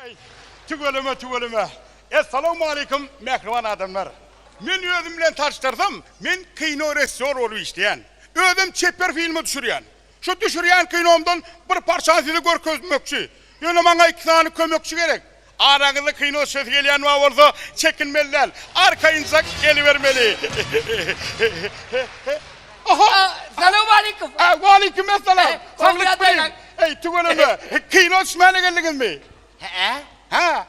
Ay, tügölüme. Esselamu aleyküm mehriban adamlar. Men özüm bilen tartıştırdım. Men kino rejissör olup işleyen. Özüm çeper filmi düşürýän. Şu düşürýän kinomdan bir parçany size görkezmekçi. Ýöne maňa 2 tane kömekçi gerek. Aragyzda kino söz gelýän we bolsa çekinmeliler. Arkaýynça gelivermeli. Aha! Selamun aleyküm. Wa aleyküm esselam. Sağlık bey. Ey tügölüme. Kino düşmäne geldiňizmi? He? Ha?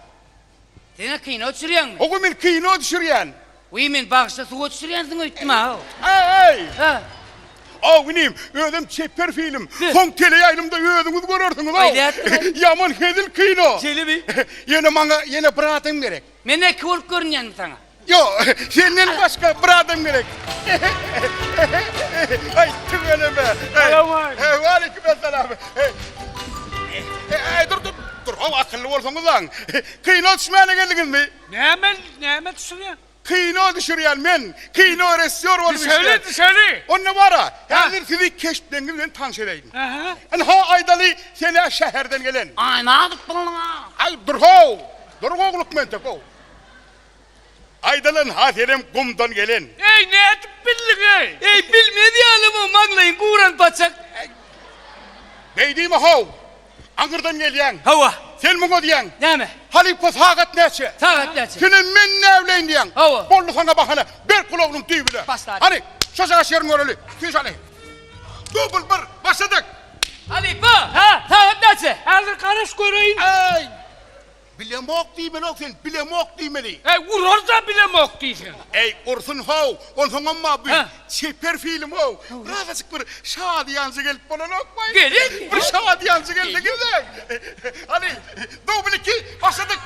Seni kino düşürýänmi? Ogu men kino düşürýän. Uy men bagışta suwa düşürýänsiň öýtdüm ha. Ey! Ha. Benim özüm çeper film. Son teleýaýlymda özüňiz görersiňiz. Aýdýat. Yaman hedil kino. Çelebi. Ýene maňa ýene bir adam gerek. Men eki bolup görünýänmi saňa? Yo, senden başka bir adam gerek. Ay tügöleme. Selam aleyküm. Wa aleyküm esselam. Dur. O akıllı bolsaňyz lan. Kino düşmäne geldiňizmi? Näme düşürýän? Kino düşürýän men. Kino rejissör bolup işleýän. Dışarı. Onne bara. Häzir sizi keşfleňiz bilen tanış edeýin. Aha. Ha Aydaly seni şäherden gelen. Ay nadyk bolma. Ay dur ogluk men tek o. Aydalın haterem gumdan gelen. Ey ne etip bildin ey? Ey bilmedi ýalymy maňlaýyn guran paçak. Beýdimi haw? Aňyrdan gelýän. Hawa. Sen muňa diýän. Näme? Halipa sagat näçe? Sagat näçe? Seni men näwleýin diýän. Hawa. Bollu sana bahana. Bir kulağının düýbüle. Başla. Hani şoşaga şerin göreli. Tüýş ali. Dubul bir başladık. Ali ba. Ha, sagat näçe? Hazır karış göreyim. Ay. Bilemok diýmeli sen, bilemok diýmeli. Ey urarda bile mok diýsin. Ey ursun haw, on soňa ma bu Ha. çeper film haw. Razık bir şadiýansy gelip bolanok baý. Gelin. Bir şadiýansy geldi girdi. Hani dubul 2 başladık.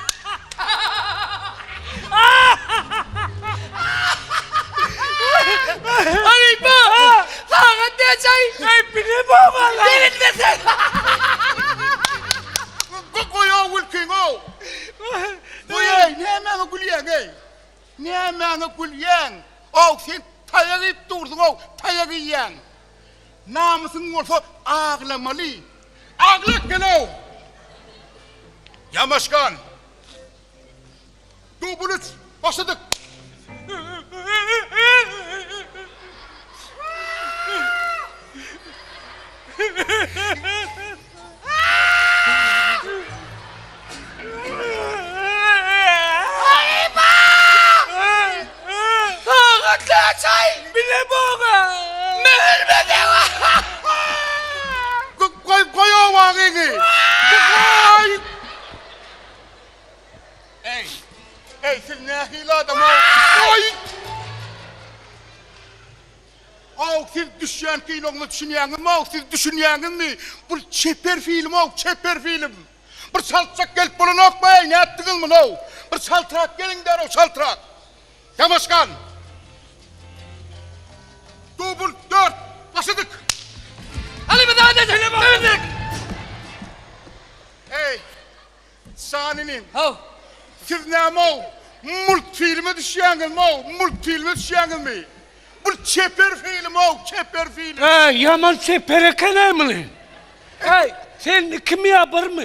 Ali ba. Sagat näçe? Ey bile baba lan. Bilinmesen. Goýa wilkin o. Goýa näme gülýän ey? Näme gülýän? O sen taýaryp durdyň o, taýarýan. Namusyň bolsa aglamaly. Aglyk gelo. Yamaşkan. Dubul 3 başladık. Sagat näçe? Bile baba. Mehrbede. Goýa wagyny. Goy. Ey siz nähili adam o. Goy. Siz düşýän kinoňy düşünýäňizmi? Siz düşünýäňizmi? Bu çeper film o, çeper film. Bir saltsak gelip bolanok baý, näetdiňizmi no? Bir saltrak gelin der o saltrak. Yamaşkan. Dubul 4 başladık. Ali ba näçe? Ey. Saninin. Haw. Siz näme o? Multfilme düşýäňizmi o? Multfilme düşýäňizmi? Bu çeper film o, çeper film. Ey yaman seperekenämli. Ey sen kim yapar mı?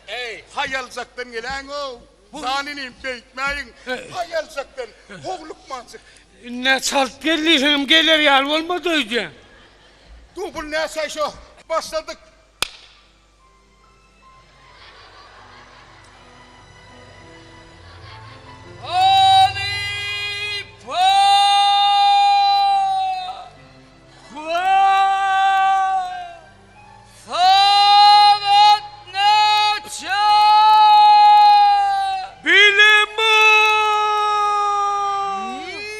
Ey, hayalcaktan gelen o. Saninin beýtmäýin. Hayalcaktan. Hogluk mansyk. Ne salt geldiysem gelir yar olmadı öyle. Dubul näse şo? Başladık. Ali ba. Sagat näçe? Bile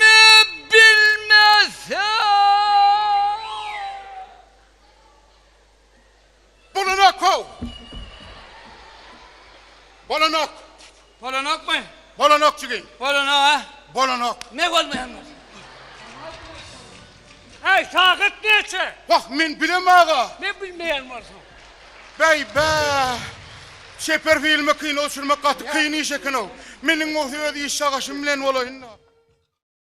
Ne bilmesen. Bolanok o. Bolanok. Bolanok mu? Bolanok çygyn. Bolanok ha? Bolanok. Ne bolmaýanlar? Ey sakat neçe? Bak men bilem ağa. Ne bilmeyen varsın? Bey be. Çeper filme kino sürmek katı kıyın işe kino. Menin o hüvedi iş ağaşım bilen olayın.